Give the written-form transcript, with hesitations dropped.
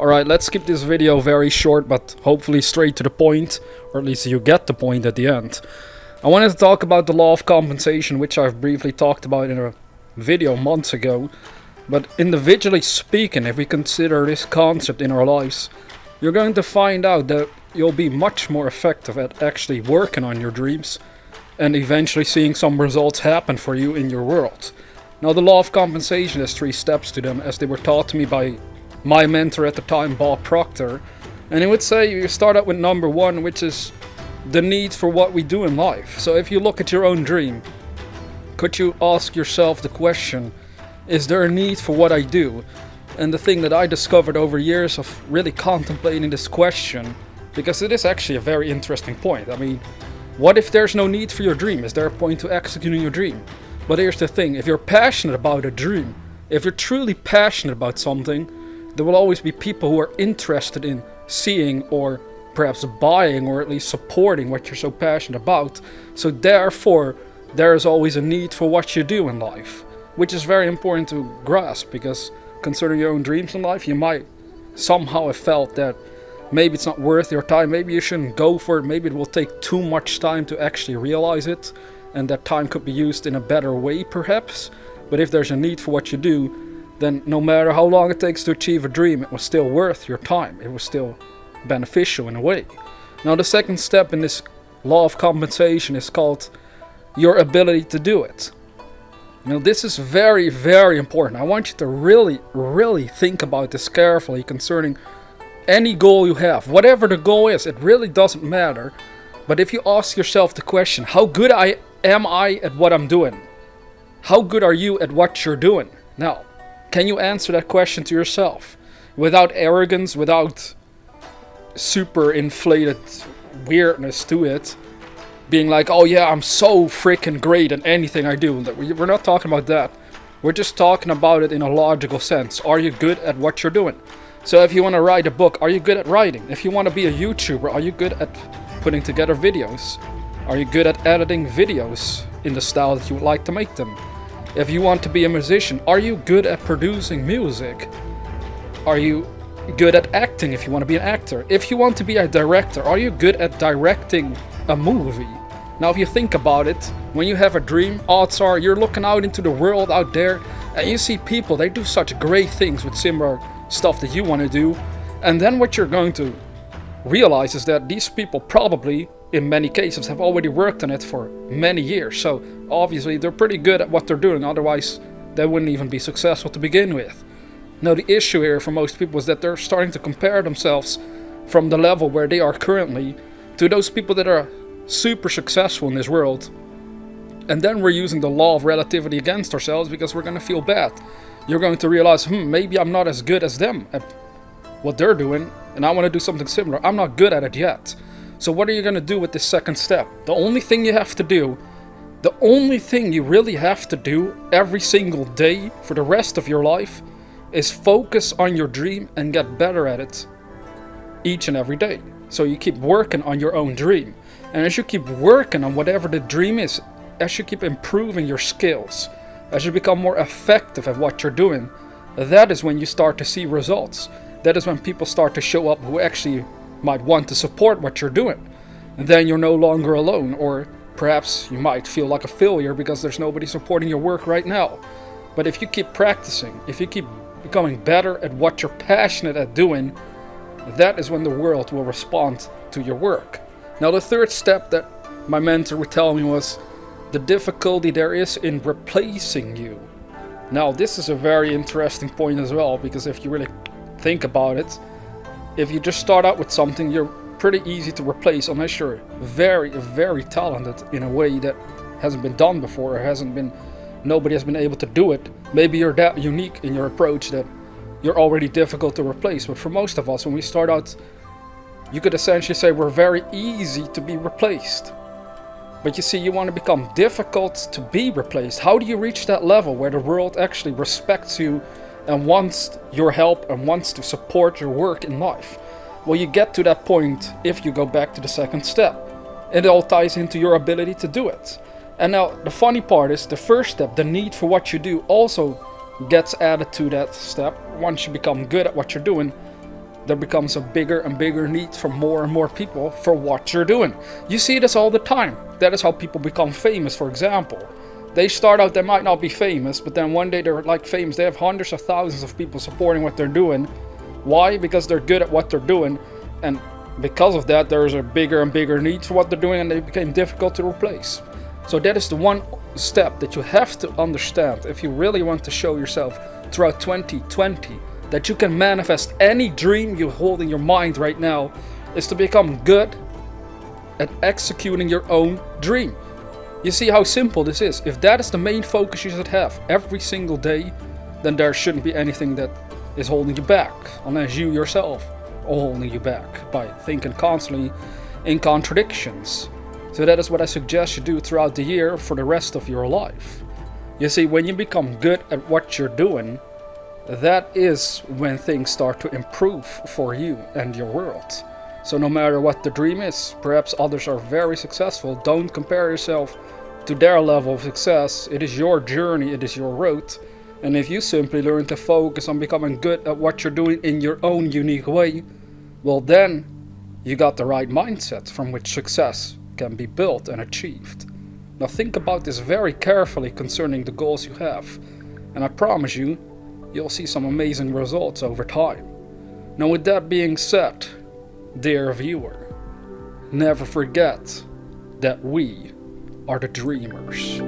Alright, let's keep this video very short, but hopefully straight to the point, or at least you get the point at the end. I wanted to talk about the law of compensation, which I've briefly talked about in a video months ago. But individually speaking, if we consider this concept in our lives, you're going to find out that you'll be much more effective at actually working on your dreams and eventually seeing some results happen for you in your world. Now, the law of compensation has 3 steps to them, as they were taught to me by my mentor at the time, Bob Proctor. And he would say you start out with number 1, which is the need for what we do in life. So if you look at your own dream, could you ask yourself the question, is there a need for what I do? And the thing that I discovered over years of really contemplating this question, because it is actually a very interesting point. I mean, what if there's no need for your dream? Is there a point to executing your dream? But here's the thing, if you're passionate about a dream, if you're truly passionate about something, there will always be people who are interested in seeing or perhaps buying or at least supporting what you're so passionate about. So therefore, there is always a need for what you do in life, which is very important to grasp, because considering your own dreams in life, you might somehow have felt that maybe it's not worth your time, maybe you shouldn't go for it, maybe it will take too much time to actually realize it, and that time could be used in a better way perhaps. But if there's a need for what you do, then no matter how long it takes to achieve a dream, it was still worth your time. It was still beneficial in a way. Now, the second step in this law of compensation is called your ability to do it. Now, this is very, very important. I want you to really think about this carefully concerning any goal you have. Whatever the goal is, it really doesn't matter. But if you ask yourself the question, how good am I at what I'm doing? How good are you at what you're doing? Now, can you answer that question to yourself without arrogance, without super inflated weirdness to it, being like, oh yeah, I'm so freaking great at anything I do? We're not talking about that. We're just talking about it in a logical sense. Are you good at what you're doing? So if you want to write a book, are you good at writing? If you want to be a YouTuber, are you good at putting together videos? Are you good at editing videos in the style that you would like to make them? If you want to be a musician, are you good at producing music? Are you good at acting if you want to be an actor? If you want to be a director, are you good at directing a movie? Now, if you think about it, when you have a dream, odds are you're looking out into the world out there and you see people, they do such great things with similar stuff that you want to do. And then what you're going to realize is that these people probably, in many cases, have already worked on it for many years. So obviously they're pretty good at what they're doing, otherwise they wouldn't even be successful to begin with. Now, the issue here for most people is that they're starting to compare themselves from the level where they are currently to those people that are super successful in this world. And then we're using the law of relativity against ourselves because we're going to feel bad. You're going to realize, maybe I'm not as good as them at what they're doing, and I want to do something similar. I'm not good at it yet. So what are you going to do with this second step? The only thing you have to do, the only thing you really have to do every single day for the rest of your life is focus on your dream and get better at it each and every day. So you keep working on your own dream. And as you keep working on whatever the dream is, as you keep improving your skills, as you become more effective at what you're doing, that is when you start to see results. That is when people start to show up who actually might want to support what you're doing. And then you're no longer alone, or perhaps you might feel like a failure because there's nobody supporting your work right now. But if you keep practicing, if you keep becoming better at what you're passionate at doing, that is when the world will respond to your work. Now, the third step that my mentor would tell me was the difficulty there is in replacing you. Now, this is a very interesting point as well, because if you really think about it, if you just start out with something, you're pretty easy to replace unless you're very, very talented in a way that hasn't been done before, or nobody has been able to do it. Maybe you're that unique in your approach that you're already difficult to replace. But for most of us, when we start out, you could essentially say we're very easy to be replaced. But you see, you want to become difficult to be replaced. How do you reach that level where the world actually respects you and wants your help and wants to support your work in life? Well, you get to that point if you go back to the second step. It all ties into your ability to do it. And now the funny part is the first step, the need for what you do, also gets added to that step once you become good at what you're doing. there becomes a bigger and bigger need for more and more people for what you're doing. You see this all the time. That is how people become famous, for example. They start out, they might not be famous, but then one day they're like famous. They have hundreds of thousands of people supporting what they're doing. Why? Because they're good at what they're doing, and because of that, there's a bigger and bigger need for what they're doing, and they became difficult to replace. So that is the one step that you have to understand if you really want to show yourself throughout 2020 that you can manifest any dream you hold in your mind right now, is to become good at executing your own dream. You see how simple this is? If that is the main focus you should have every single day, then there shouldn't be anything that is holding you back, unless you yourself are holding you back by thinking constantly in contradictions. So that is what I suggest you do throughout the year for the rest of your life. You see, when you become good at what you're doing, that is when things start to improve for you and your world. So no matter what the dream is, perhaps others are very successful, don't compare yourself to their level of success. It is your journey, it is your road. And if you simply learn to focus on becoming good at what you're doing in your own unique way, well then, you got the right mindset from which success can be built and achieved. Now think about this very carefully concerning the goals you have, and I promise you, you'll see some amazing results over time. Now with that being said, dear viewer, never forget that we are the dreamers.